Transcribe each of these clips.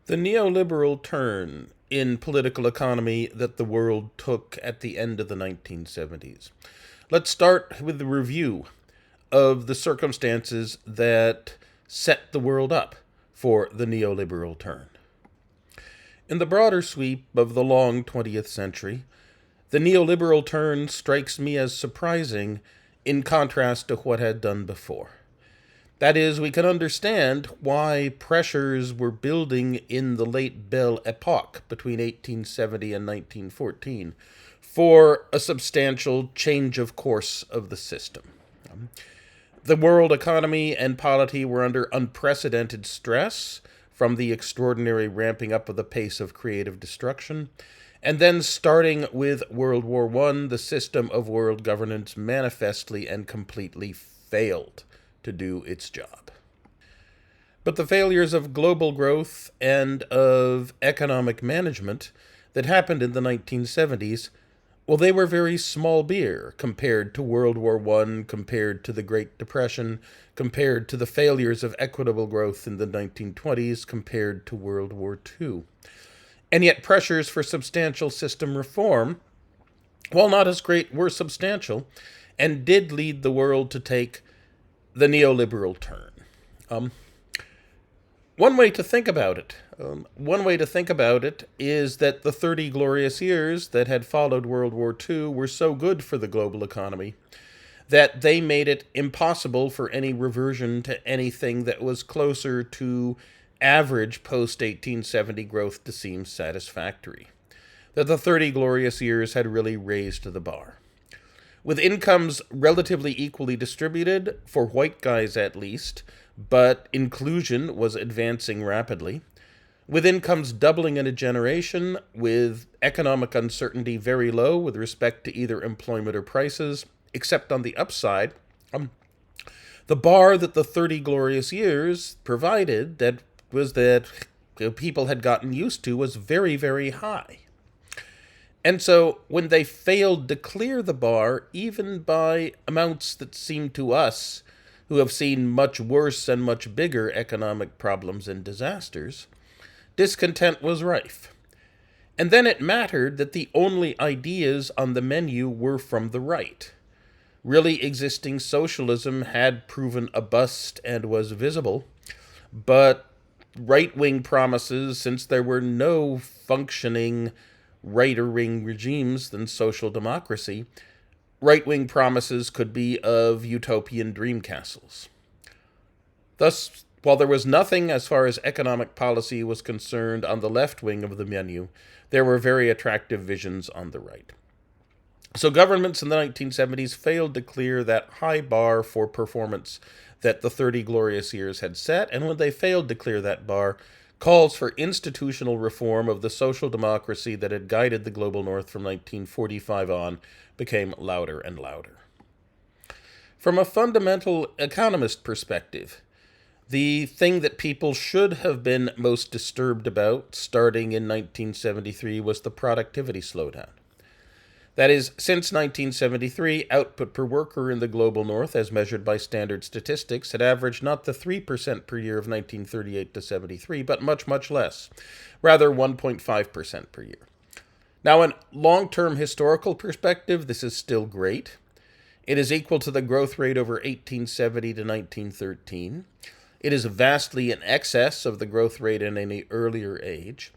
The neoliberal turn in political economy that the world took at the end of the 1970s. Let's start with the review of the circumstances that set the world up for the neoliberal turn. In the broader sweep of the long 20th century, the neoliberal turn strikes me as surprising in contrast to what had done before. That is, we can understand why pressures were building in the late Belle Epoque between 1870 and 1914 for a substantial change of course of the system. The world economy and polity were under unprecedented stress from the extraordinary ramping up of the pace of creative destruction. And then, starting with World War I, the system of world governance manifestly and completely failed to do its job. But the failures of global growth and of economic management that happened in the 1970s, well, they were very small beer compared to World War I, compared to the Great Depression, compared to the failures of equitable growth in the 1920s, compared to World War II. And yet pressures for substantial system reform, while not as great, were substantial and did lead the world to take the neoliberal turn. One way to think about it, is that the 30 glorious years that had followed World War II were so good for the global economy that they made it impossible for any reversion to anything that was closer to average post-1870 growth to seem satisfactory. That the 30 glorious years had really raised the bar. With incomes relatively equally distributed, for white guys at least, but inclusion was advancing rapidly. With incomes doubling in a generation, with economic uncertainty very low with respect to either employment or prices, except on the upside, the bar that the 30 glorious years provided that people had gotten used to was very, very high. And so when they failed to clear the bar, even by amounts that seem to us, who have seen much worse and much bigger economic problems and disasters, discontent was rife. And then it mattered that the only ideas on the menu were from the right. Really existing socialism had proven a bust and was visible, but right-wing promises, since there were no functioning righter-wing regimes than social democracy, right-wing promises could be of utopian dream castles. Thus, while there was nothing as far as economic policy was concerned on the left wing of the menu, there were very attractive visions on the right. So governments in the 1970s failed to clear that high bar for performance that the 30 glorious years had set, and when they failed to clear that bar, calls for institutional reform of the social democracy that had guided the global north from 1945 on became louder and louder. From a fundamental economist perspective, the thing that people should have been most disturbed about starting in 1973 was the productivity slowdown. That is, since 1973, output per worker in the global north, as measured by standard statistics, had averaged not the 3% per year of 1938 to 73, but much, much less, rather 1.5% per year. Now, in long-term historical perspective, this is still great. It is equal to the growth rate over 1870 to 1913. It is vastly in excess of the growth rate in any earlier age.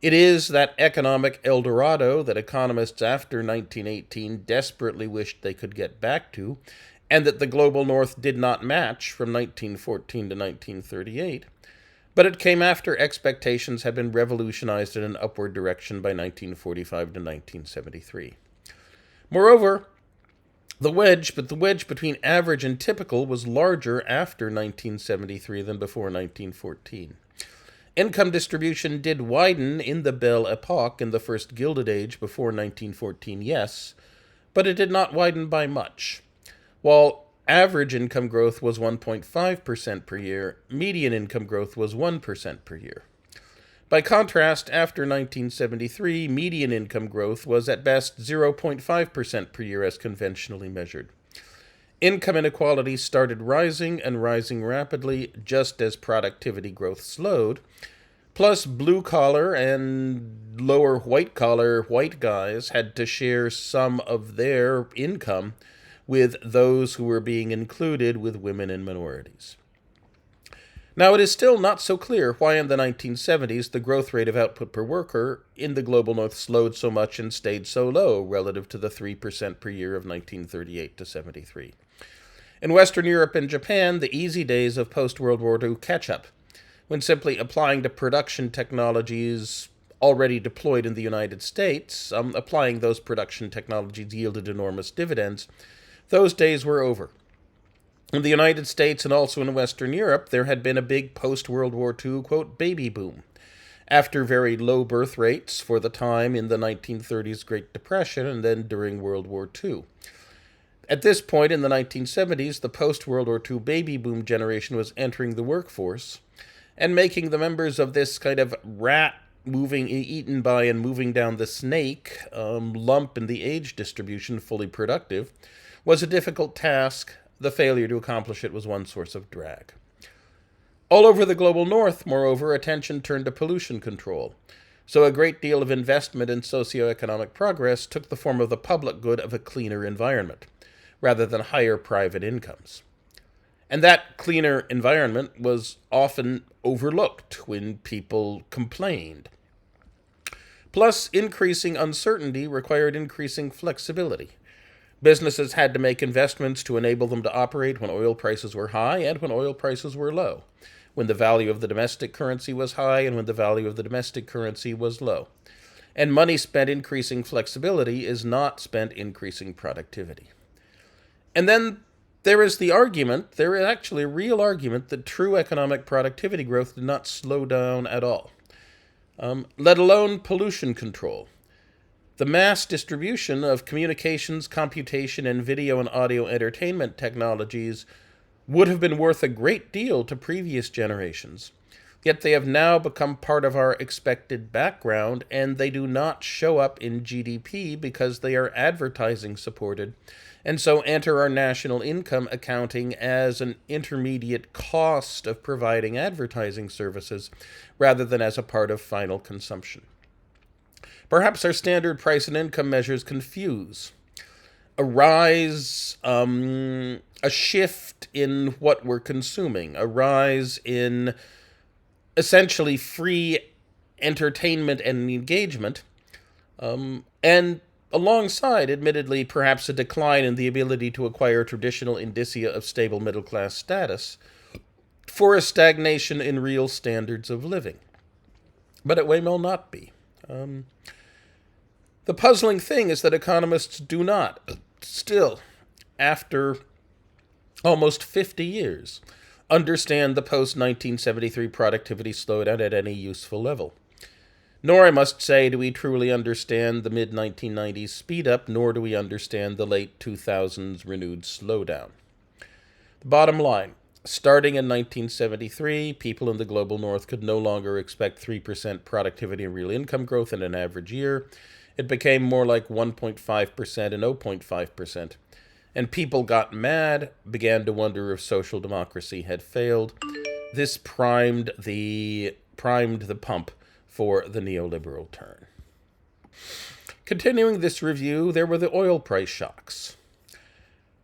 It is that economic El Dorado that economists after 1918 desperately wished they could get back to, and that the global north did not match from 1914 to 1938. But it came after expectations had been revolutionized in an upward direction by 1945 to 1973. Moreover, the wedge between average and typical was larger after 1973 than before 1914. Income distribution did widen in the Belle Epoque in the first Gilded Age before 1914, yes, but it did not widen by much. While average income growth was 1.5% per year, median income growth was 1% per year. By contrast, after 1973, median income growth was at best 0.5% per year as conventionally measured. Income inequality started rising and rising rapidly just as productivity growth slowed. Plus, blue-collar and lower white-collar white guys had to share some of their income with those who were being included with women and minorities. Now, it is still not so clear why in the 1970s the growth rate of output per worker in the global north slowed so much and stayed so low relative to the 3% per year of 1938 to 73. In Western Europe and Japan, the easy days of post-World War II catch up, when simply applying to production technologies already deployed in the United States, applying those production technologies yielded enormous dividends. Those days were over. In the United States and also in Western Europe, there had been a big post-World War II, quote, baby boom. After very low birth rates for the time in the 1930s Great Depression and then during World War II. At this point in the 1970s, the post-World War II baby boom generation was entering the workforce and making the members of this kind of rat moving, eaten by and moving down the snake lump in the age distribution fully productive was a difficult task. The failure to accomplish it was one source of drag. All over the global north, moreover, attention turned to pollution control. So a great deal of investment in socioeconomic progress took the form of the public good of a cleaner environment, rather than higher private incomes. And that cleaner environment was often overlooked when people complained. Plus, increasing uncertainty required increasing flexibility. Businesses had to make investments to enable them to operate when oil prices were high and when oil prices were low, when the value of the domestic currency was high and when the value of the domestic currency was low. And money spent increasing flexibility is not spent increasing productivity. And then there is the argument, there is actually a real argument, that true economic productivity growth did not slow down at all, let alone pollution control. The mass distribution of communications, computation, and video and audio entertainment technologies would have been worth a great deal to previous generations. Yet they have now become part of our expected background, and they do not show up in GDP because they are advertising supported, and so enter our national income accounting as an intermediate cost of providing advertising services rather than as a part of final consumption. Perhaps our standard price and income measures confuse. A rise, a shift in what we're consuming, a rise in essentially free entertainment and engagement, and alongside, admittedly, perhaps a decline in the ability to acquire traditional indicia of stable middle-class status, for a stagnation in real standards of living. But it may well not be. The puzzling thing is that economists do not, still, after almost 50 years, understand the post-1973 productivity slowdown at any useful level. Nor, I must say, do we truly understand the mid-1990s speed-up, nor do we understand the late 2000s renewed slowdown. The bottom line, starting in 1973, people in the global north could no longer expect 3% productivity and real income growth in an average year. It became more like 1.5% and 0.5%. And people got mad, began to wonder if social democracy had failed. This primed the pump for the neoliberal turn. Continuing this review, there were the oil price shocks.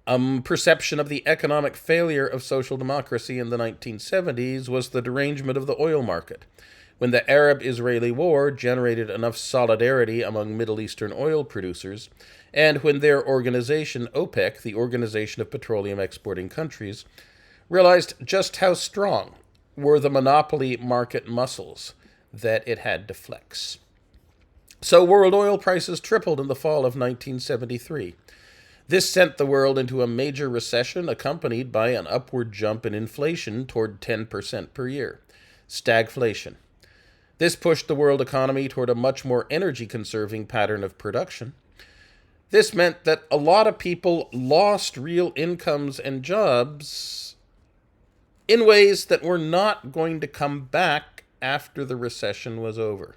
Perception of the economic failure of social democracy in the 1970s was the derangement of the oil market, when the Arab-Israeli war generated enough solidarity among Middle Eastern oil producers, and when their organization, OPEC, the Organization of Petroleum Exporting Countries, realized just how strong were the monopoly market muscles that it had to flex. So world oil prices tripled in the fall of 1973. This sent the world into a major recession accompanied by an upward jump in inflation toward 10% per year, stagflation. This pushed the world economy toward a much more energy-conserving pattern of production. This meant that a lot of people lost real incomes and jobs in ways that were not going to come back after the recession was over.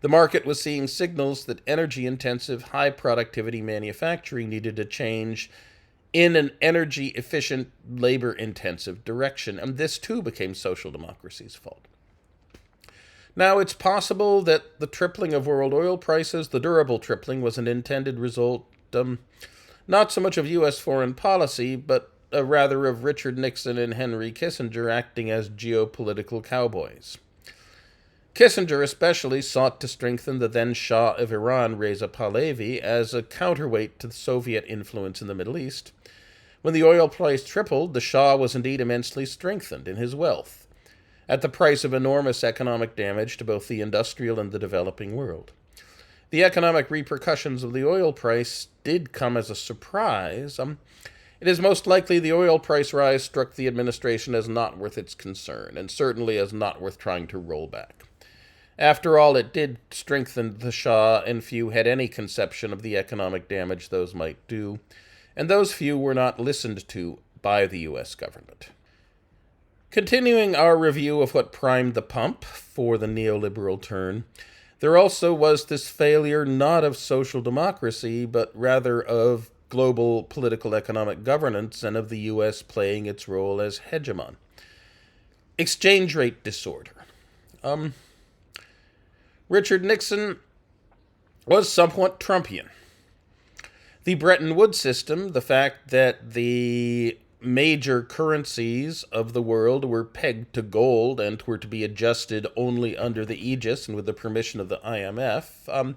The market was seeing signals that energy-intensive, high-productivity manufacturing needed to change in an energy-efficient, labor-intensive direction, and this too became social democracy's fault. Now, it's possible that the tripling of world oil prices, the durable tripling, was an intended result, not so much of U.S. foreign policy, but rather of Richard Nixon and Henry Kissinger acting as geopolitical cowboys. Kissinger especially sought to strengthen the then Shah of Iran, Reza Pahlavi, as a counterweight to the Soviet influence in the Middle East. When the oil price tripled, the Shah was indeed immensely strengthened in his wealth, at the price of enormous economic damage to both the industrial and the developing world. The economic repercussions of the oil price did come as a surprise. It is most likely the oil price rise struck the administration as not worth its concern, and certainly as not worth trying to roll back. After all, it did strengthen the Shah, and few had any conception of the economic damage those might do, and those few were not listened to by the U.S. government. Continuing our review of what primed the pump for the neoliberal turn, there also was this failure not of social democracy, but rather of global political economic governance and of the U.S. playing its role as hegemon. Exchange rate disorder. Richard Nixon was somewhat Trumpian. The Bretton Woods system, the fact that the major currencies of the world were pegged to gold and were to be adjusted only under the aegis and with the permission of the IMF,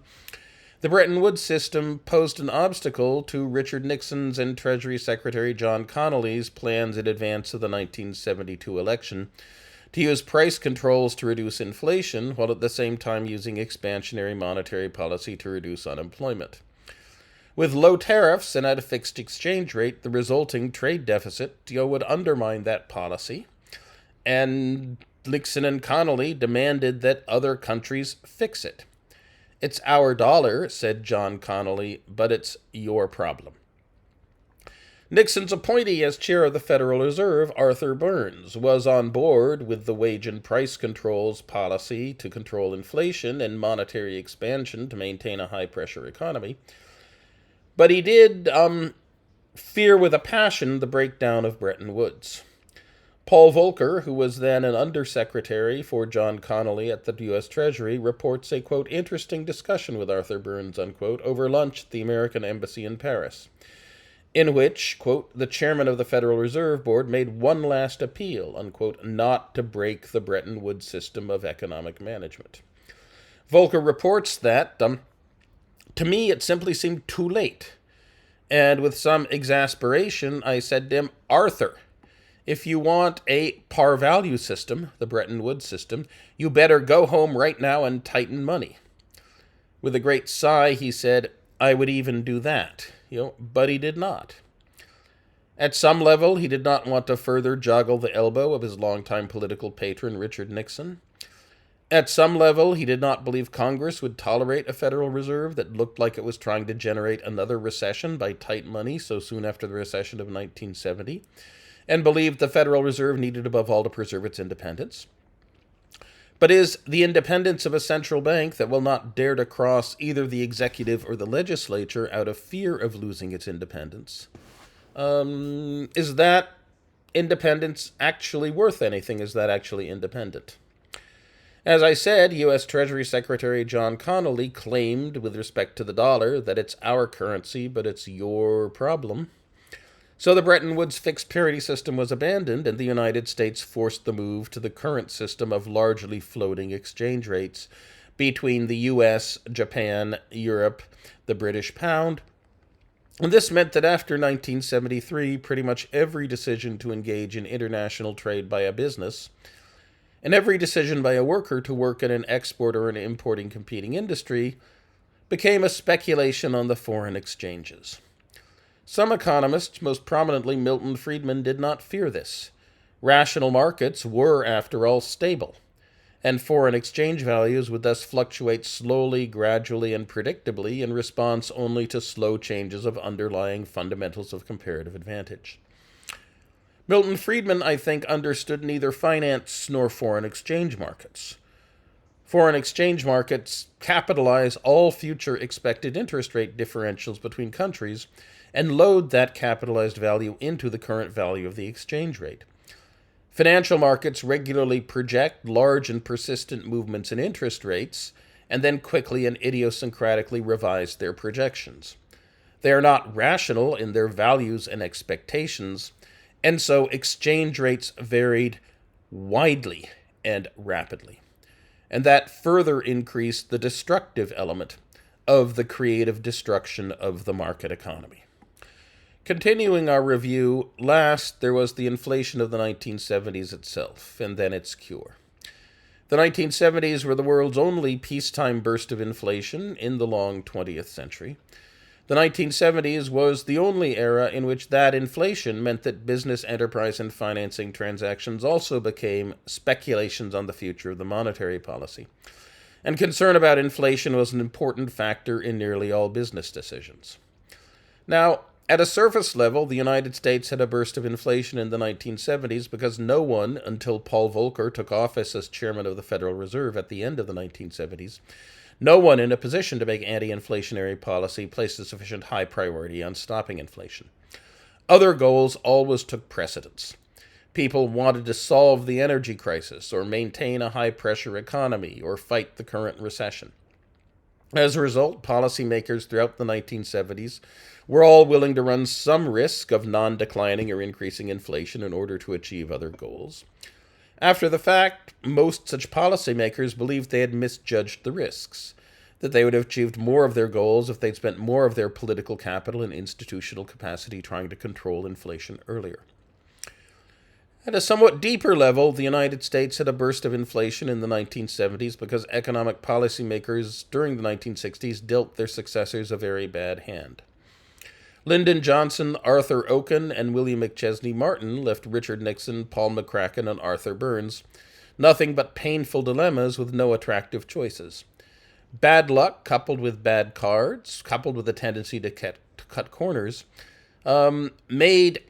the Bretton Woods system posed an obstacle to Richard Nixon's and Treasury Secretary John Connally's plans in advance of the 1972 election to use price controls to reduce inflation, while at the same time using expansionary monetary policy to reduce unemployment. With low tariffs and at a fixed exchange rate, the resulting trade deficit would undermine that policy, and Nixon and Connally demanded that other countries fix it. "It's our dollar," said John Connally, "but it's your problem." Nixon's appointee as chair of the Federal Reserve, Arthur Burns, was on board with the wage and price controls policy to control inflation and monetary expansion to maintain a high-pressure economy. But he did fear with a passion the breakdown of Bretton Woods. Paul Volcker, who was then an undersecretary for John Connally at the U.S. Treasury, reports a, quote, interesting discussion with Arthur Burns, unquote, over lunch at the American Embassy in Paris, in which, quote, the chairman of the Federal Reserve Board made one last appeal, unquote, not to break the Bretton Woods system of economic management. Volcker reports that, to me, it simply seemed too late. And with some exasperation, I said to him, "Arthur, if you want a par value system, the Bretton Woods system, you better go home right now and tighten money." With a great sigh, he said, "I would even do that." But he did not. At some level, he did not want to further joggle the elbow of his longtime political patron, Richard Nixon. At some level, he did not believe Congress would tolerate a Federal Reserve that looked like it was trying to generate another recession by tight money so soon after the recession of 1970, and believed the Federal Reserve needed above all to preserve its independence. But is the independence of a central bank that will not dare to cross either the executive or the legislature out of fear of losing its independence, is that independence actually worth anything? Is that actually independent? As I said, U.S. Treasury Secretary John Connally claimed with respect to the dollar that it's our currency, but it's your problem. So the Bretton Woods fixed parity system was abandoned, and the United States forced the move to the current system of largely floating exchange rates between the U.S., Japan, Europe, the British pound. And this meant that after 1973, pretty much every decision to engage in international trade by a business, and every decision by a worker to work in an export or an importing competing industry, became a speculation on the foreign exchanges. Some economists, most prominently Milton Friedman, did not fear this. Rational markets were, after all, stable, and foreign exchange values would thus fluctuate slowly, gradually, and predictably in response only to slow changes of underlying fundamentals of comparative advantage. Milton Friedman, I think, understood neither finance nor foreign exchange markets. Foreign exchange markets capitalize all future expected interest rate differentials between countries and load that capitalized value into the current value of the exchange rate. Financial markets regularly project large and persistent movements in interest rates and then quickly and idiosyncratically revise their projections. They are not rational in their values and expectations, and so exchange rates varied widely and rapidly. And that further increased the destructive element of the creative destruction of the market economy. Continuing our review, last there was the inflation of the 1970s itself, and then its cure. The 1970s were the world's only peacetime burst of inflation in the long 20th century. The 1970s was the only era in which that inflation meant that business, enterprise, and financing transactions also became speculations on the future of the monetary policy. And concern about inflation was an important factor in nearly all business decisions. Now, at a surface level, the United States had a burst of inflation in the 1970s because no one, until Paul Volcker took office as chairman of the Federal Reserve at the end of the 1970s, no one in a position to make anti-inflationary policy placed a sufficient high priority on stopping inflation. Other goals always took precedence. People wanted to solve the energy crisis, or maintain a high-pressure economy, or fight the current recession. As a result, policymakers throughout the 1970s were all willing to run some risk of non-declining or increasing inflation in order to achieve other goals. After the fact, most such policymakers believed they had misjudged the risks, that they would have achieved more of their goals if they'd spent more of their political capital and institutional capacity trying to control inflation earlier. At a somewhat deeper level, the United States had a burst of inflation in the 1970s because economic policymakers during the 1960s dealt their successors a very bad hand. Lyndon Johnson, Arthur Oaken, and William McChesney Martin left Richard Nixon, Paul McCracken, and Arthur Burns nothing but painful dilemmas with no attractive choices. Bad luck, coupled with bad cards, coupled with a tendency to cut corners, made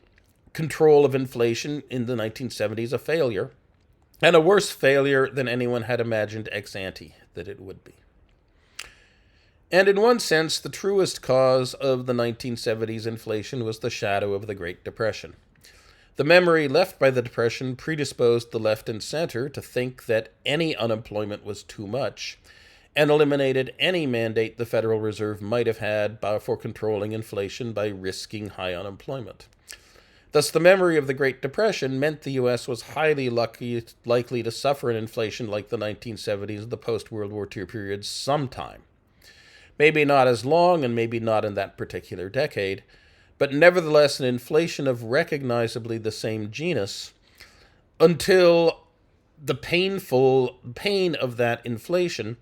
control of inflation in the 1970s a failure, and a worse failure than anyone had imagined ex ante that it would be. And in one sense, the truest cause of the 1970s inflation was the shadow of the Great Depression. The memory left by the Depression predisposed the left and center to think that any unemployment was too much, and eliminated any mandate the Federal Reserve might have had for controlling inflation by risking high unemployment. Thus, the memory of the Great Depression meant the U.S. was highly likely to suffer an inflation like the 1970s and the post-World War II period sometime. Maybe not as long, and maybe not in that particular decade, but nevertheless an inflation of recognizably the same genus, until the pain of that inflation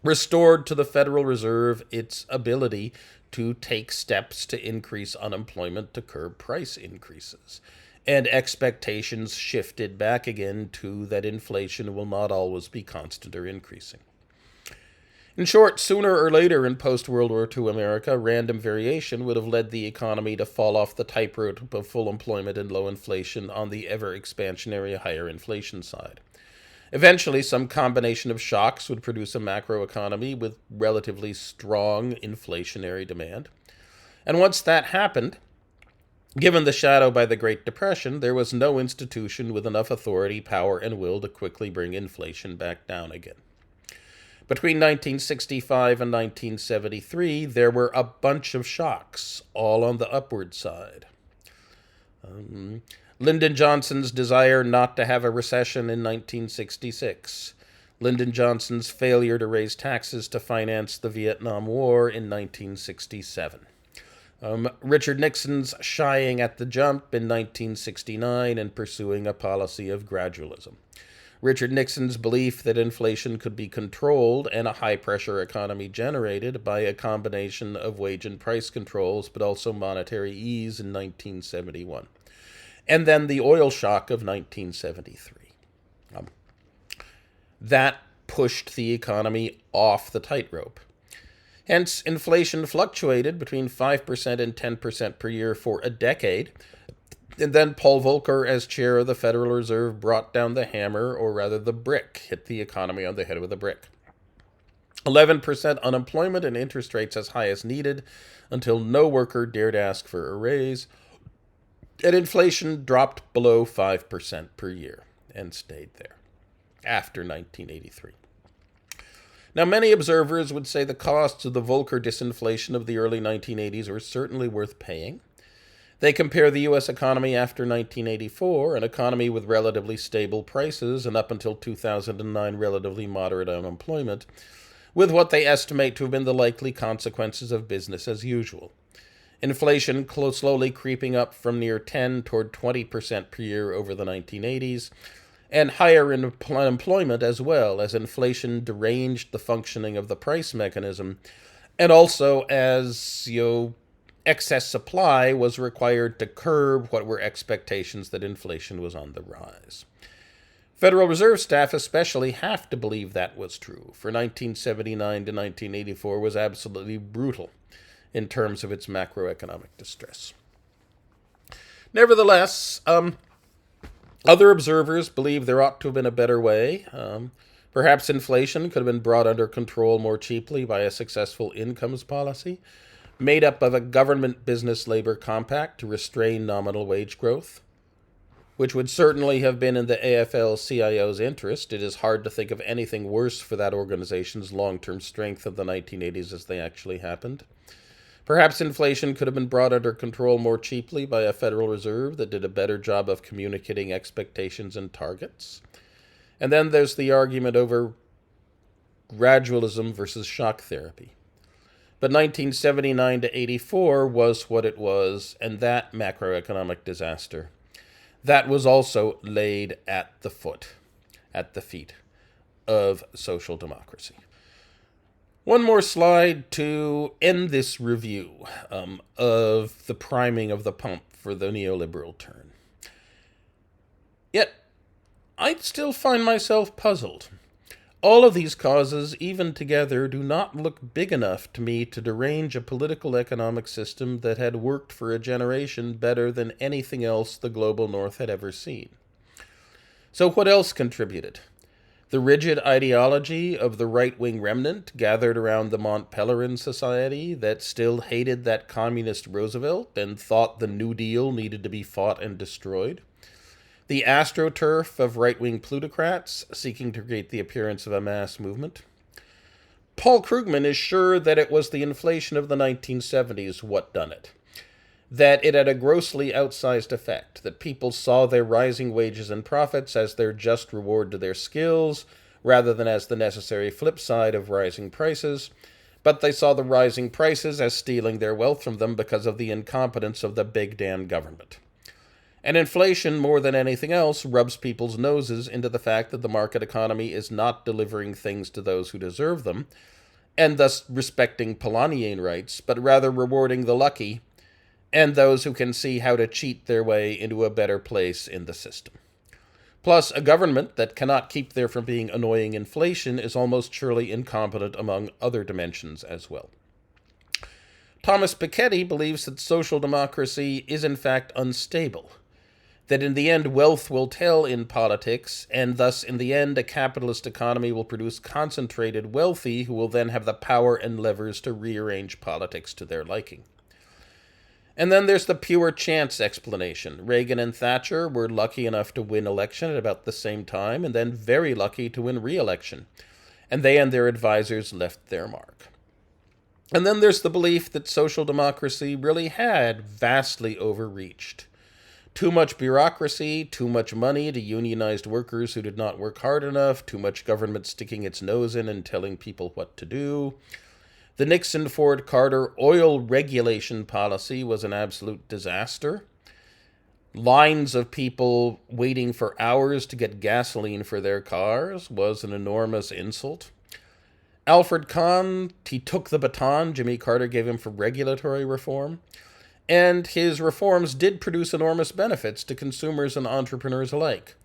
restored to the Federal Reserve its ability to take steps to increase unemployment to curb price increases. And expectations shifted back again to that inflation will not always be constant or increasing. In short, sooner or later in post-World War II America, random variation would have led the economy to fall off the tightrope of full employment and low inflation on the ever-expansionary higher inflation side. Eventually, some combination of shocks would produce a macroeconomy with relatively strong inflationary demand. And once that happened, given the shadow by the Great Depression, there was no institution with enough authority, power, and will to quickly bring inflation back down again. Between 1965 and 1973, there were a bunch of shocks, all on the upward side. Lyndon Johnson's desire not to have a recession in 1966. Lyndon Johnson's failure to raise taxes to finance the Vietnam War in 1967. Richard Nixon's shying at the jump in 1969 and pursuing a policy of gradualism. Richard Nixon's belief that inflation could be controlled and a high-pressure economy generated by a combination of wage and price controls, but also monetary ease in 1971. And then the oil shock of 1973. That pushed the economy off the tightrope. Hence, inflation fluctuated between 5% and 10% per year for a decade. And then Paul Volcker, as chair of the Federal Reserve, brought down the hammer, or rather the brick, hit the economy on the head with a brick. 11% unemployment and interest rates as high as needed until no worker dared ask for a raise. And inflation dropped below 5% per year and stayed there after 1983. Now, many observers would say the costs of the Volcker disinflation of the early 1980s were certainly worth paying. They compare the U.S. economy after 1984, an economy with relatively stable prices and up until 2009 relatively moderate unemployment, with what they estimate to have been the likely consequences of business as usual. Inflation slowly creeping up from near 10 toward 20% per year over the 1980s, and higher unemployment as well, as inflation deranged the functioning of the price mechanism, and also as excess supply was required to curb what were expectations that inflation was on the rise. Federal Reserve staff especially have to believe that was true, for 1979 to 1984 was absolutely brutal in terms of its macroeconomic distress. Nevertheless, other observers believe there ought to have been a better way. Perhaps inflation could have been brought under control more cheaply by a successful incomes policy, made up of a government business-labor compact to restrain nominal wage growth, which would certainly have been in the AFL-CIO's interest. It is hard to think of anything worse for that organization's long-term strength of the 1980s as they actually happened. Perhaps inflation could have been brought under control more cheaply by a Federal Reserve that did a better job of communicating expectations and targets. And then there's the argument over gradualism versus shock therapy. But 1979 to 84 was what it was, and that macroeconomic disaster, that was also laid at the feet of social democracy. One more slide to end this review of the priming of the pump for the neoliberal turn. Yet, I still find myself puzzled. All of these causes, even together, do not look big enough to me to derange a political economic system that had worked for a generation better than anything else the global North had ever seen. So what else contributed? The rigid ideology of the right-wing remnant gathered around the Mont Pelerin Society that still hated that communist Roosevelt and thought the New Deal needed to be fought and destroyed. The astroturf of right-wing plutocrats seeking to create the appearance of a mass movement. Paul Krugman is sure that it was the inflation of the 1970s what done it. That it had a grossly outsized effect, that people saw their rising wages and profits as their just reward to their skills, rather than as the necessary flip side of rising prices, but they saw the rising prices as stealing their wealth from them because of the incompetence of the big damn government. And inflation, more than anything else, rubs people's noses into the fact that the market economy is not delivering things to those who deserve them, and thus respecting Polanyian rights, but rather rewarding the lucky and those who can see how to cheat their way into a better place in the system. Plus, a government that cannot keep there from being annoying inflation is almost surely incompetent among other dimensions as well. Thomas Piketty believes that social democracy is in fact unstable, that in the end wealth will tell in politics, and thus in the end a capitalist economy will produce concentrated wealthy who will then have the power and levers to rearrange politics to their liking. And then there's the pure chance explanation. Reagan and Thatcher were lucky enough to win election at about the same time, and then very lucky to win re-election. And they and their advisors left their mark. And then there's the belief that social democracy really had vastly overreached. Too much bureaucracy, too much money to unionized workers who did not work hard enough, too much government sticking its nose in and telling people what to do. The Nixon-Ford-Carter oil regulation policy was an absolute disaster. Lines of people waiting for hours to get gasoline for their cars was an enormous insult. Alfred Kahn, he took the baton Jimmy Carter gave him for regulatory reform, and his reforms did produce enormous benefits to consumers and entrepreneurs alike,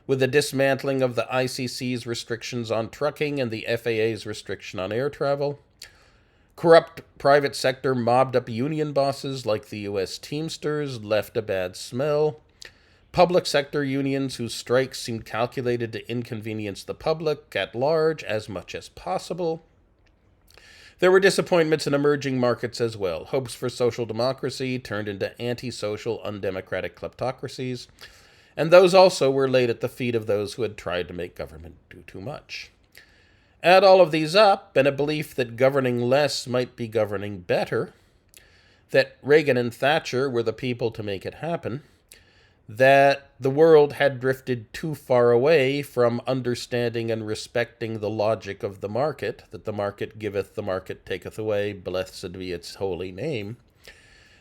with the dismantling of the ICC's restrictions on trucking and the FAA's restriction on air travel. Corrupt private sector mobbed up union bosses like the U.S. Teamsters left a bad smell. Public sector unions whose strikes seemed calculated to inconvenience the public at large as much as possible. There were disappointments in emerging markets as well. Hopes for social democracy turned into anti-social, undemocratic kleptocracies, and those also were laid at the feet of those who had tried to make government do too much. Add all of these up, and a belief that governing less might be governing better, that Reagan and Thatcher were the people to make it happen, that the world had drifted too far away from understanding and respecting the logic of the market, that the market giveth, the market taketh away, blessed be its holy name.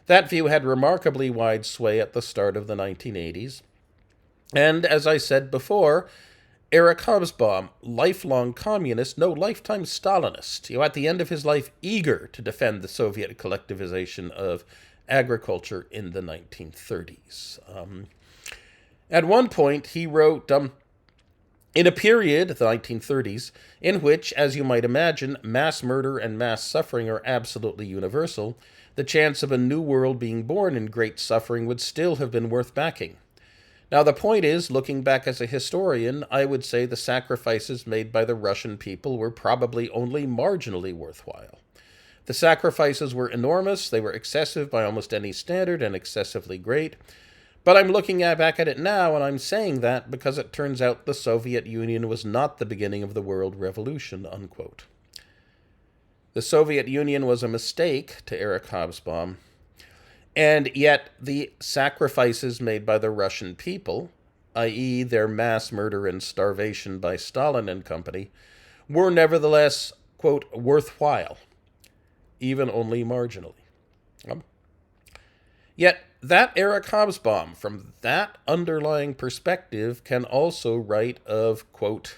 That view had remarkably wide sway at the start of the 1980s. And, as I said before, Eric Hobsbawm, lifelong communist, no, lifetime Stalinist, at the end of his life eager to defend the Soviet collectivization of agriculture in the 1930s. At one point, he wrote, in a period, the 1930s, in which, as you might imagine, mass murder and mass suffering are absolutely universal, the chance of a new world being born in great suffering would still have been worth backing. Now, the point is, looking back as a historian, I would say the sacrifices made by the Russian people were probably only marginally worthwhile. The sacrifices were enormous, they were excessive by almost any standard, and excessively great. But I'm looking back at it now, and I'm saying that because it turns out the Soviet Union was not the beginning of the world revolution, unquote. The Soviet Union was a mistake, to Eric Hobsbawm, and yet the sacrifices made by the Russian people, i.e. their mass murder and starvation by Stalin and company, were nevertheless, quote, worthwhile, even only marginally. Yet that Eric Hobsbawm, from that underlying perspective, can also write of, quote,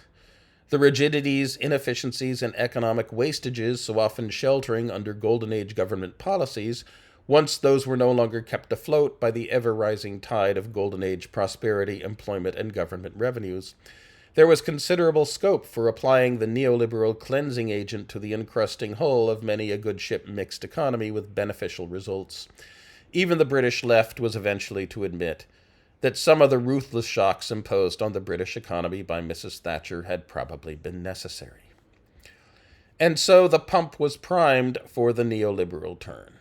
the rigidities, inefficiencies, and economic wastages so often sheltering under Golden Age government policies, once those were no longer kept afloat by the ever-rising tide of Golden Age prosperity, employment, and government revenues. There was considerable scope for applying the neoliberal cleansing agent to the encrusting hull of many a good ship mixed economy with beneficial results. Even the British left was eventually to admit that some of the ruthless shocks imposed on the British economy by Mrs. Thatcher had probably been necessary. And so the pump was primed for the neoliberal turn.